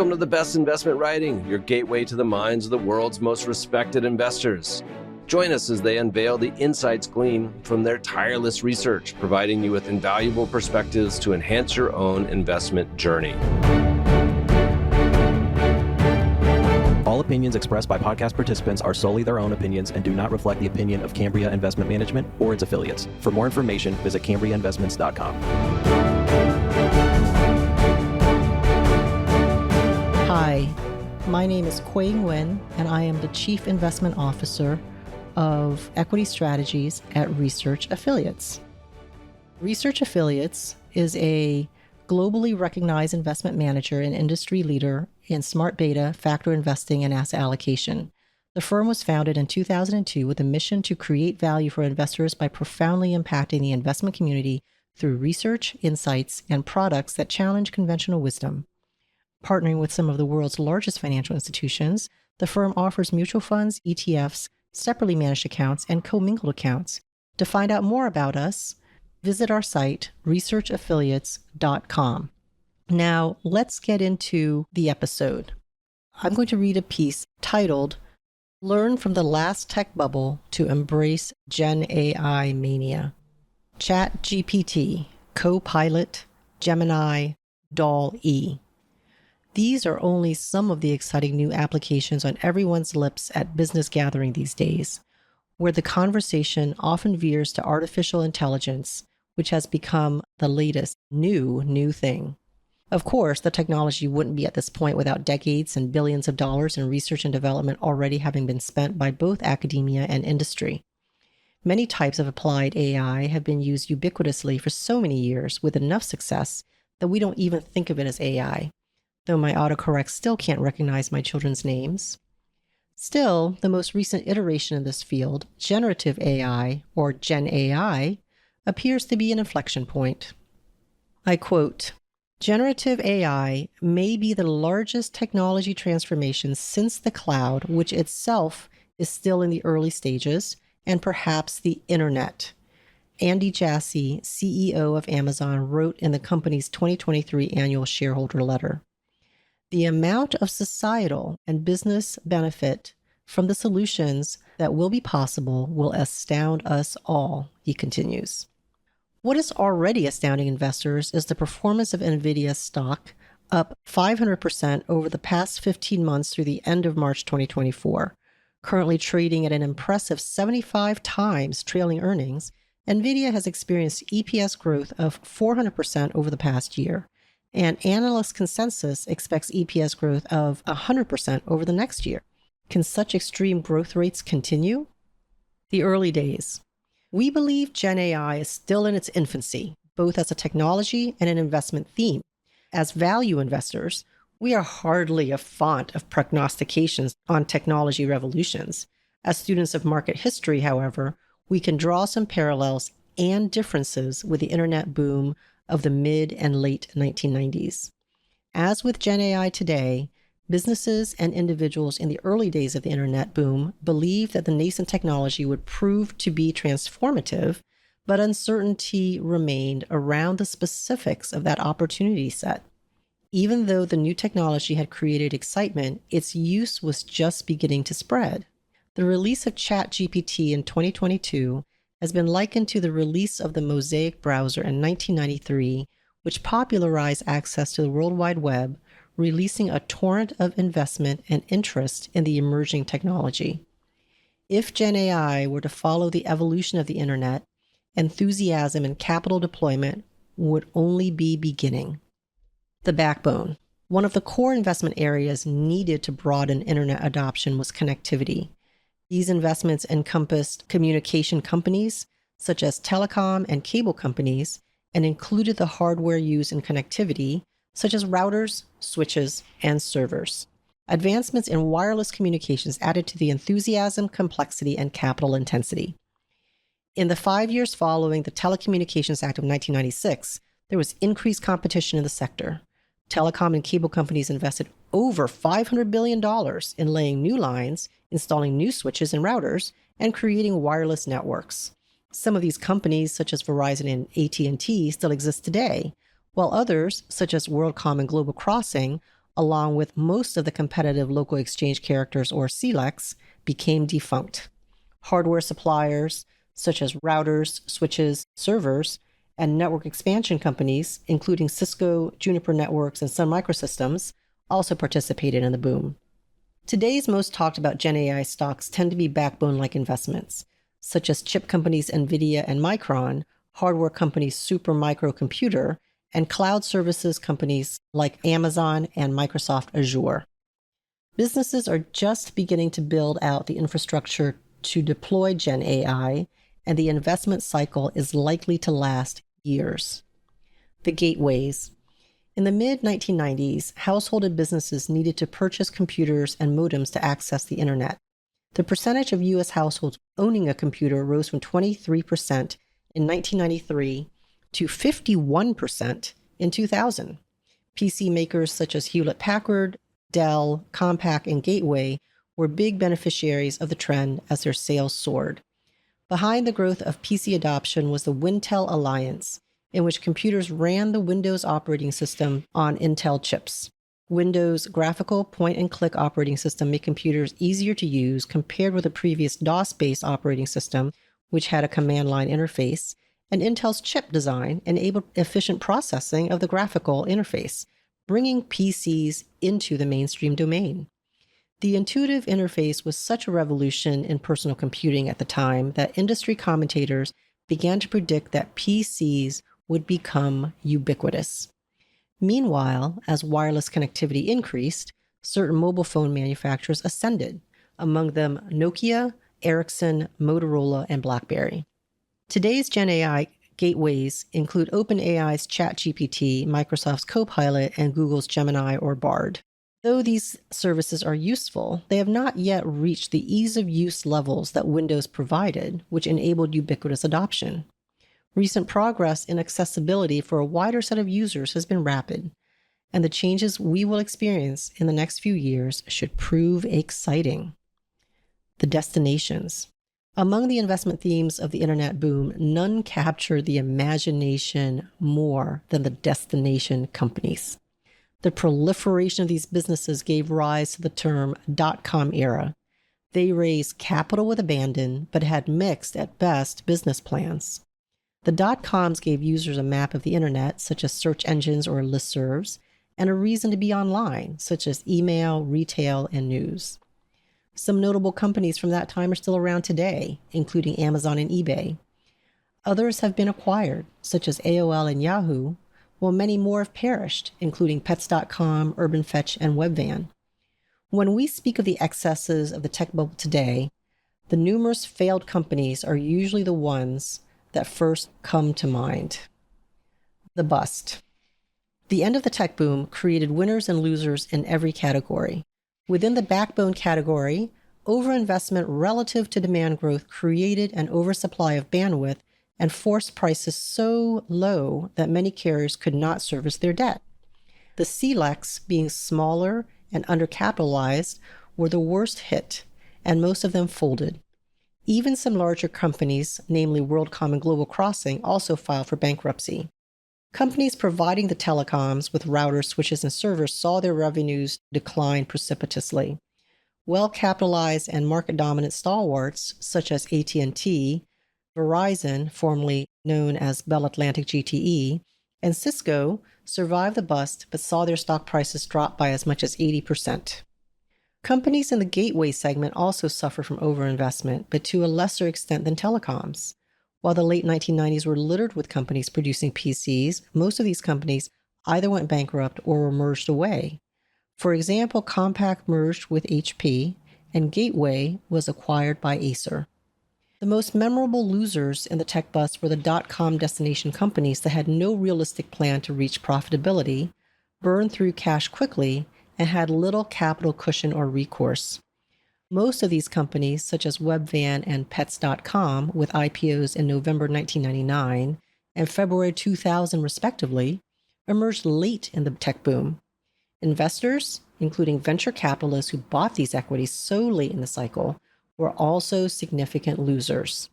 Welcome to the best investment writing, your gateway to the minds of the world's most respected investors. Join us as they unveil the insights gleaned from their tireless research, providing you with invaluable perspectives to enhance your own investment journey. All opinions expressed by podcast participants are solely their own opinions and do not reflect the opinion of Cambria Investment Management or its affiliates. For more information, visit CambriaInvestments.com. Hi, my name is Nguyen, and I am the Chief Investment Officer of Equity Strategies at Research Affiliates. Research Affiliates is a globally recognized investment manager and industry leader in smart beta, factor investing, and asset allocation. The firm was founded in 2002 with a mission to create value for investors by profoundly impacting the investment community through research, insights, and products that challenge conventional wisdom. Partnering with some of the world's largest financial institutions, the firm offers mutual funds, ETFs, separately managed accounts, and commingled accounts. To find out more about us, visit our site, researchaffiliates.com. Now, let's get into the episode. I'm going to read a piece titled, Learn from the Last Tech Bubble to Embrace GenAI Mania. ChatGPT, Copilot, Gemini, DALL-E. These are only some of the exciting new applications on everyone's lips at business gathering these days, where the conversation often veers to artificial intelligence, which has become the latest new thing. Of course, the technology wouldn't be at this point without decades and billions of dollars in research and development already having been spent by both academia and industry. Many types of applied AI have been used ubiquitously for so many years with enough success that we don't even think of it as AI, though my autocorrect still can't recognize my children's names. Still, the most recent iteration in this field, generative AI, or GenAI, appears to be an inflection point. I quote, "Generative AI may be the largest technology transformation since the cloud, which itself is still in the early stages, and perhaps the internet," Andy Jassy, CEO of Amazon, wrote in the company's 2023 annual shareholder letter. The amount of societal and business benefit from the solutions that will be possible will astound us all, he continues. What is already astounding investors is the performance of NVIDIA stock, up 500% over the past 15 months through the end of March 2024. Currently trading at an impressive 75 times trailing earnings, NVIDIA has experienced EPS growth of 400% over the past year, and analyst consensus expects EPS growth of 100% over the next year. Can such extreme growth rates continue? The early days. We believe GenAI is still in its infancy, both as a technology and an investment theme. As value investors, we are hardly a font of prognostications on technology revolutions. As students of market history, however, we can draw some parallels and differences with the internet boom of the mid and late 1990s. As with GenAI today, businesses and individuals in the early days of the internet boom believed that the nascent technology would prove to be transformative, but uncertainty remained around the specifics of that opportunity set. Even though the new technology had created excitement, its use was just beginning to spread. The release of ChatGPT in 2022 has been likened to the release of the Mosaic browser in 1993, which popularized access to the World Wide Web, releasing a torrent of investment and interest in the emerging technology. If GenAI were to follow the evolution of the internet, enthusiasm and capital deployment would only be beginning. The backbone. One of the core investment areas needed to broaden internet adoption was connectivity. These investments encompassed communication companies, such as telecom and cable companies, and included the hardware used in connectivity, such as routers, switches, and servers. Advancements in wireless communications added to the enthusiasm, complexity, and capital intensity. In the 5 years following the Telecommunications Act of 1996, there was increased competition in the sector. Telecom and cable companies invested over $500 billion in laying new lines, installing new switches and routers, and creating wireless networks. Some of these companies, such as Verizon and AT&T, still exist today, while others, such as WorldCom and Global Crossing, along with most of the competitive local exchange characters, or CLECs, became defunct. Hardware suppliers, such as routers, switches, servers, and network expansion companies, including Cisco, Juniper Networks, and Sun Microsystems, also participated in the boom. Today's most talked about GenAI stocks tend to be backbone-like investments, such as chip companies NVIDIA and Micron, hardware companies Supermicro Computer, and cloud services companies like Amazon and Microsoft Azure. Businesses are just beginning to build out the infrastructure to deploy GenAI, and the investment cycle is likely to last years. The gateways. In the mid-1990s, household and businesses needed to purchase computers and modems to access the internet. The percentage of U.S. households owning a computer rose from 23% in 1993 to 51% in 2000. PC makers such as Hewlett-Packard, Dell, Compaq, and Gateway were big beneficiaries of the trend as their sales soared. Behind the growth of PC adoption was the Wintel Alliance, in which computers ran the Windows operating system on Intel chips. Windows' graphical point-and-click operating system made computers easier to use compared with the previous DOS-based operating system, which had a command line interface, and Intel's chip design enabled efficient processing of the graphical interface, bringing PCs into the mainstream domain. The intuitive interface was such a revolution in personal computing at the time that industry commentators began to predict that PCs would become ubiquitous. Meanwhile, as wireless connectivity increased, certain mobile phone manufacturers ascended, among them Nokia, Ericsson, Motorola, and BlackBerry. Today's GenAI gateways include OpenAI's ChatGPT, Microsoft's Copilot, and Google's Gemini or Bard. Though these services are useful, they have not yet reached the ease of use levels that Windows provided, which enabled ubiquitous adoption. Recent progress in accessibility for a wider set of users has been rapid, and the changes we will experience in the next few years should prove exciting. The destinations. Among the investment themes of the internet boom, none captured the imagination more than the destination companies. The proliferation of these businesses gave rise to the term dot-com era. They raised capital with abandon, but had mixed, at best, business plans. The dot-coms gave users a map of the internet, such as search engines or listservs, and a reason to be online, such as email, retail, and news. Some notable companies from that time are still around today, including Amazon and eBay. Others have been acquired, such as AOL and Yahoo, while many more have perished, including Pets.com, Urban Fetch, and Webvan. When we speak of the excesses of the tech bubble today, the numerous failed companies are usually the ones that first come to mind. The bust. The end of the tech boom created winners and losers in every category. Within the backbone category, overinvestment relative to demand growth created an oversupply of bandwidth and forced prices so low that many carriers could not service their debt. The CLECs, being smaller and undercapitalized, were the worst hit, and most of them folded. Even some larger companies, namely WorldCom and Global Crossing, also filed for bankruptcy. Companies providing the telecoms with routers, switches, and servers saw their revenues decline precipitously. Well-capitalized and market-dominant stalwarts, such as AT&T, Verizon, formerly known as Bell Atlantic GTE, and Cisco survived the bust but saw their stock prices drop by as much as 80%. Companies in the gateway segment also suffer from overinvestment, but to a lesser extent than telecoms. While the late 1990s were littered with companies producing PCs, most of these companies either went bankrupt or were merged away. For example, Compaq merged with HP, and Gateway was acquired by Acer. The most memorable losers in the tech bust were the dot-com destination companies that had no realistic plan to reach profitability, burned through cash quickly, and had little capital cushion or recourse. Most of these companies, such as Webvan and Pets.com, with IPOs in November 1999 and February 2000 respectively, emerged late in the tech boom. Investors, including venture capitalists who bought these equities so late in the cycle, were also significant losers.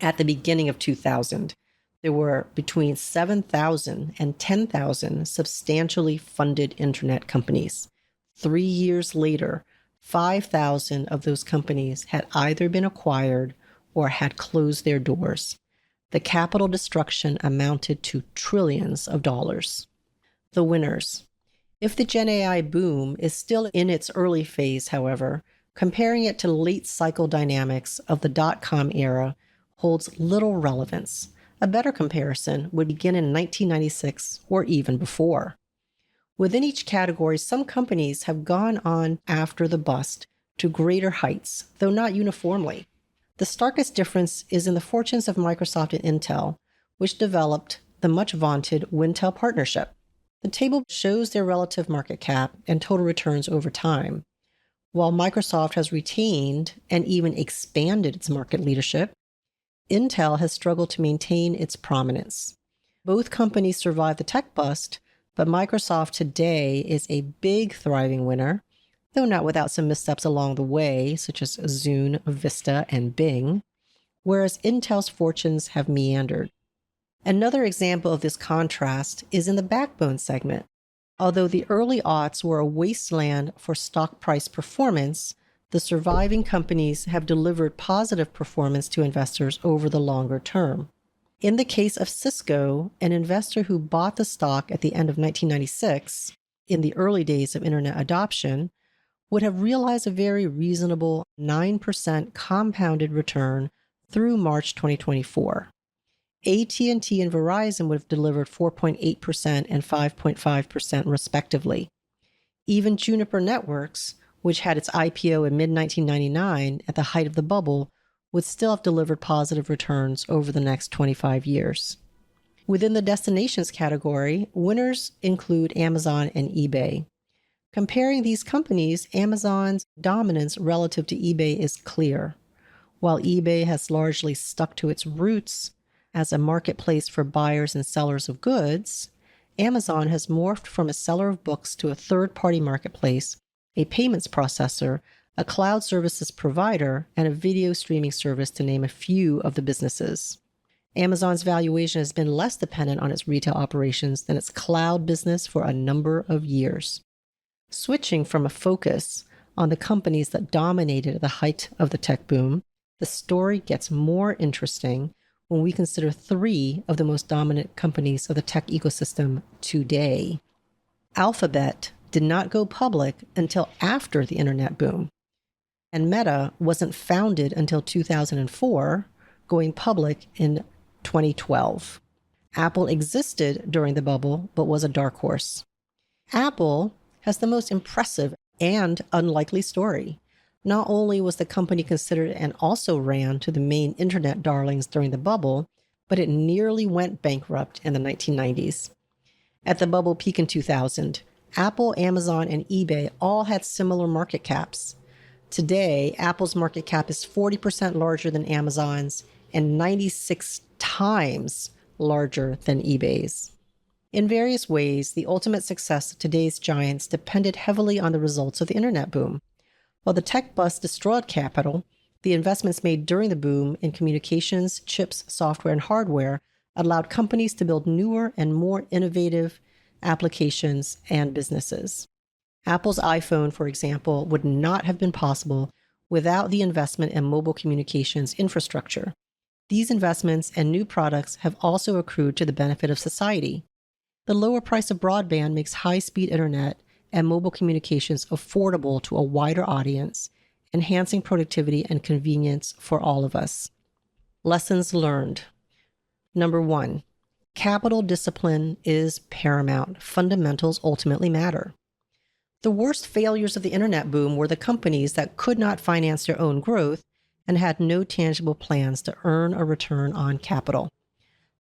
At the beginning of 2000, there were between 7,000 and 10,000 substantially funded internet companies. 3 years later, 5,000 of those companies had either been acquired or had closed their doors. The capital destruction amounted to trillions of dollars. The winners. If the GenAI boom is still in its early phase, however, comparing it to late cycle dynamics of the dot-com era holds little relevance. A better comparison would begin in 1996 or even before. Within each category, some companies have gone on after the bust to greater heights, though not uniformly. The starkest difference is in the fortunes of Microsoft and Intel, which developed the much vaunted Wintel partnership. The table shows their relative market cap and total returns over time. While Microsoft has retained and even expanded its market leadership, Intel has struggled to maintain its prominence. Both companies survived the tech bust, but Microsoft today is a big, thriving winner, though not without some missteps along the way, such as Zune, Vista, and Bing, whereas Intel's fortunes have meandered. Another example of this contrast is in the backbone segment. Although the early aughts were a wasteland for stock price performance, the surviving companies have delivered positive performance to investors over the longer term. In the case of Cisco, an investor who bought the stock at the end of 1996, in the early days of internet adoption, would have realized a very reasonable 9% compounded return through March 2024. AT&T and Verizon would have delivered 4.8% and 5.5% respectively. Even Juniper Networks, which had its IPO in mid-1999 at the height of the bubble, would still have delivered positive returns over the next 25 years. Within the destinations category, winners include Amazon and eBay. Comparing these companies, Amazon's dominance relative to eBay is clear. While eBay has largely stuck to its roots as a marketplace for buyers and sellers of goods, Amazon has morphed from a seller of books to a third-party marketplace, a payments processor, a cloud services provider, and a video streaming service, to name a few of the businesses. Amazon's valuation has been less dependent on its retail operations than its cloud business for a number of years. Switching from a focus on the companies that dominated at the height of the tech boom, the story gets more interesting when we consider 3 of the most dominant companies of the tech ecosystem today. Alphabet did not go public until after the internet boom, and Meta wasn't founded until 2004, going public in 2012. Apple existed during the bubble, but was a dark horse. Apple has the most impressive and unlikely story. Not only was the company considered and also ran to the main internet darlings during the bubble, but it nearly went bankrupt in the 1990s. At the bubble peak in 2000, Apple, Amazon, and eBay all had similar market caps. Today, Apple's market cap is 40% larger than Amazon's and 96 times larger than eBay's. In various ways, the ultimate success of today's giants depended heavily on the results of the internet boom. While the tech bust destroyed capital, the investments made during the boom in communications, chips, software, and hardware allowed companies to build newer and more innovative applications and businesses. Apple's iPhone, for example, would not have been possible without the investment in mobile communications infrastructure. These investments and new products have also accrued to the benefit of society. The lower price of broadband makes high-speed internet and mobile communications affordable to a wider audience, enhancing productivity and convenience for all of us. Lessons learned. Number 1, capital discipline is paramount. Fundamentals ultimately matter. The worst failures of the internet boom were the companies that could not finance their own growth and had no tangible plans to earn a return on capital.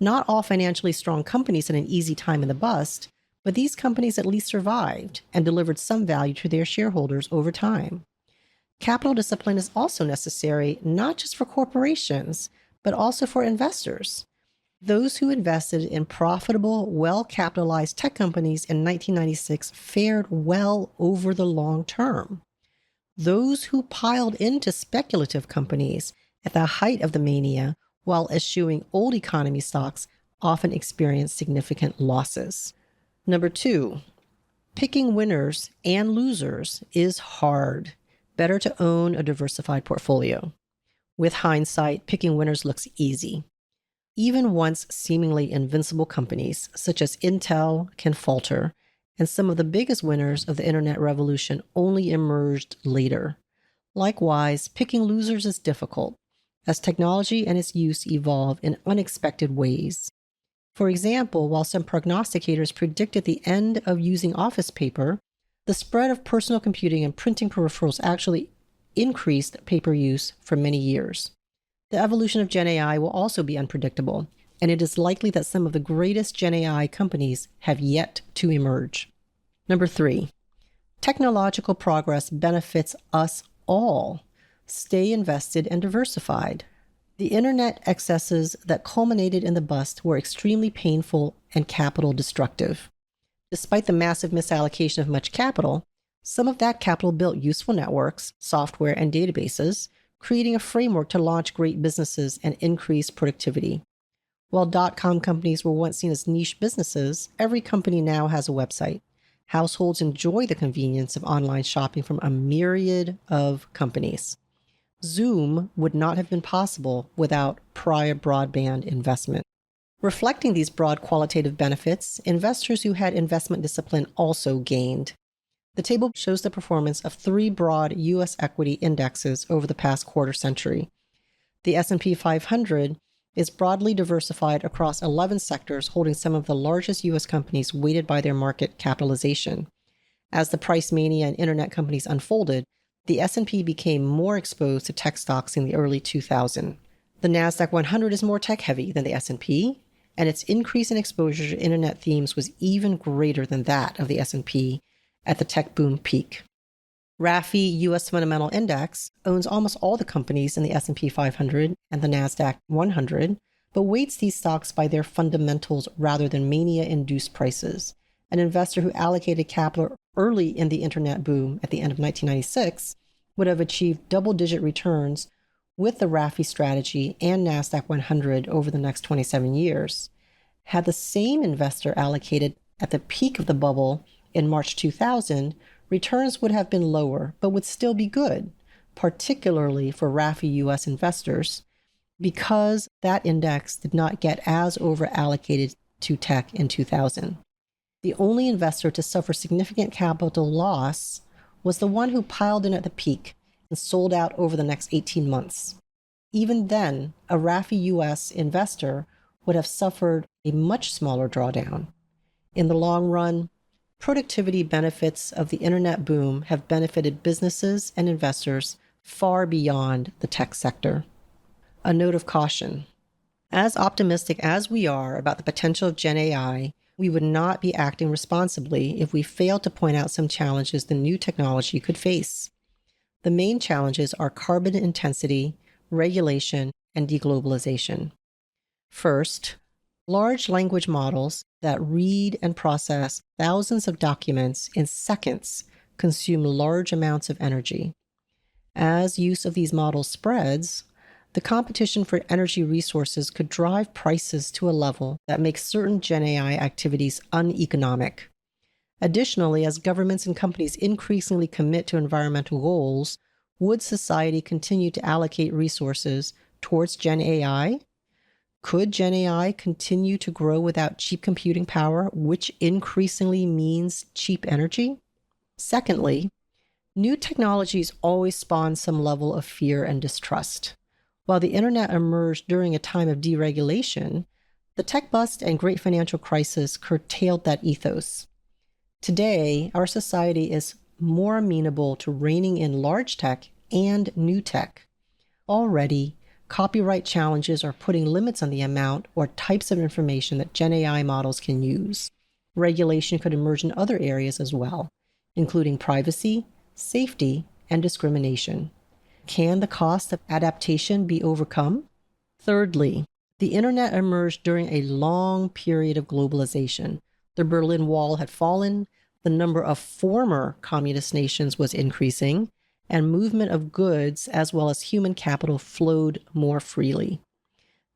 Not all financially strong companies had an easy time in the bust, but these companies at least survived and delivered some value to their shareholders over time. Capital discipline is also necessary not just for corporations, but also for investors. Those who invested in profitable, well-capitalized tech companies in 1996 fared well over the long term. Those who piled into speculative companies at the height of the mania while eschewing old economy stocks often experienced significant losses. Number 2, Picking winners and losers is hard. Better to own a diversified portfolio. With hindsight, picking winners looks easy. Even once seemingly invincible companies, such as Intel, can falter, and some of the biggest winners of the internet revolution only emerged later. Likewise, picking losers is difficult, as technology and its use evolve in unexpected ways. For example, while some prognosticators predicted the end of using office paper, the spread of personal computing and printing peripherals actually increased paper use for many years. The evolution of GenAI will also be unpredictable, and it is likely that some of the greatest GenAI companies have yet to emerge. Number 3, technological progress benefits us all. Stay invested and diversified. The internet excesses that culminated in the bust were extremely painful and capital destructive. Despite the massive misallocation of much capital, some of that capital built useful networks, software, and databases, creating a framework to launch great businesses and increase productivity. While dot-com companies were once seen as niche businesses, every company now has a website. Households enjoy the convenience of online shopping from a myriad of companies. Zoom would not have been possible without prior broadband investment. Reflecting these broad qualitative benefits, investors who had investment discipline also gained. The table shows the performance of 3 broad U.S. equity indexes over the past quarter century. The S&P 500 is broadly diversified across 11 sectors, holding some of the largest U.S. companies weighted by their market capitalization. As the price mania and internet companies unfolded, the S&P became more exposed to tech stocks in the early 2000s. The NASDAQ 100 is more tech-heavy than the S&P, and its increase in exposure to internet themes was even greater than that of the S&P at the tech boom peak. RAFI U.S. Fundamental Index owns almost all the companies in the S&P 500 and the NASDAQ 100, but weights these stocks by their fundamentals rather than mania-induced prices. An investor who allocated capital early in the internet boom at the end of 1996 would have achieved double-digit returns with the RAFI strategy and NASDAQ 100 over the next 27 years. Had the same investor allocated at the peak of the bubble in March 2000, returns would have been lower, but would still be good, particularly for RAFI U.S. investors, because that index did not get as over-allocated to tech in 2000. The only investor to suffer significant capital loss was the one who piled in at the peak and sold out over the next 18 months. Even then, a RAFI U.S. investor would have suffered a much smaller drawdown. In the long run, productivity benefits of the internet boom have benefited businesses and investors far beyond the tech sector. A note of caution. As optimistic as we are about the potential of GenAI, we would not be acting responsibly if we failed to point out some challenges the new technology could face. The main challenges are carbon intensity, regulation, and deglobalization. First, large language models that read and process thousands of documents in seconds consume large amounts of energy. As use of these models spreads, the competition for energy resources could drive prices to a level that makes certain GenAI activities uneconomic. Additionally, as governments and companies increasingly commit to environmental goals, would society continue to allocate resources towards GenAI? Could GenAI continue to grow without cheap computing power, which increasingly means cheap energy? Secondly, new technologies always spawn some level of fear and distrust. While the internet emerged during a time of deregulation, the tech bust and great financial crisis curtailed that ethos. Today, our society is more amenable to reining in large tech and new tech. Already, copyright challenges are putting limits on the amount or types of information that GenAI models can use. Regulation could emerge in other areas as well, including privacy, safety, and discrimination. Can the cost of adaptation be overcome? Thirdly, the internet emerged during a long period of globalization. The Berlin Wall had fallen, the number of former communist nations was increasing, and movement of goods as well as human capital flowed more freely.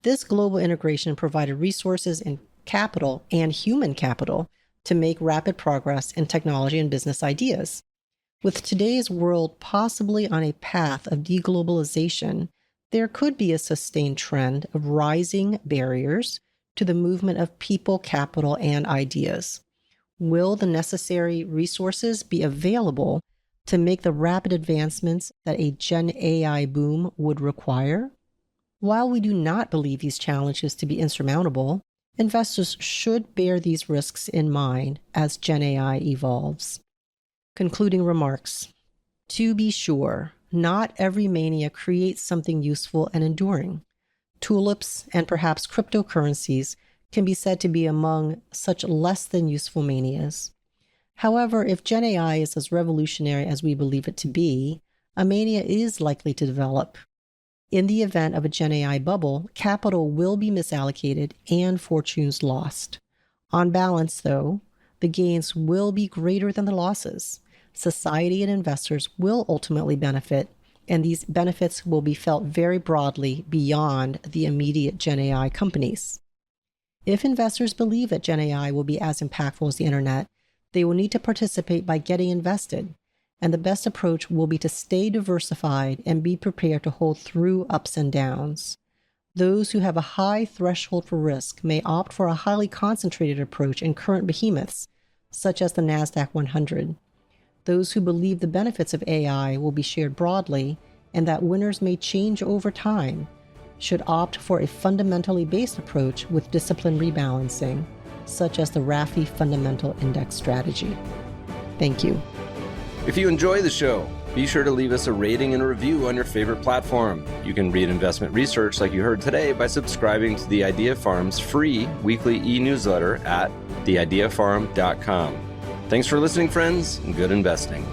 This global integration provided resources and capital and human capital to make rapid progress in technology and business ideas. With today's world possibly on a path of deglobalization, there could be a sustained trend of rising barriers to the movement of people, capital, and ideas. Will the necessary resources be available to make the rapid advancements that a Gen AI boom would require? While we do not believe these challenges to be insurmountable, investors should bear these risks in mind as Gen AI evolves. Concluding remarks. To be sure, not every mania creates something useful and enduring. Tulips and perhaps cryptocurrencies can be said to be among such less than useful manias. However, if Gen AI is as revolutionary as we believe it to be, a mania is likely to develop. In the event of a Gen AI bubble, capital will be misallocated and fortunes lost. On balance, though, the gains will be greater than the losses. Society and investors will ultimately benefit, and these benefits will be felt very broadly beyond the immediate Gen AI companies. If investors believe that Gen AI will be as impactful as the internet, they will need to participate by getting invested, and the best approach will be to stay diversified and be prepared to hold through ups and downs. Those who have a high threshold for risk may opt for a highly concentrated approach in current behemoths, such as the NASDAQ 100. Those who believe the benefits of AI will be shared broadly and that winners may change over time should opt for a fundamentally based approach with disciplined rebalancing, such as the RAFI Fundamental Index strategy. Thank you. If you enjoy the show, be sure to leave us a rating and a review on your favorite platform. You can read investment research like you heard today by subscribing to the Idea Farm's free weekly e-newsletter at theideafarm.com. Thanks for listening, friends, and good investing.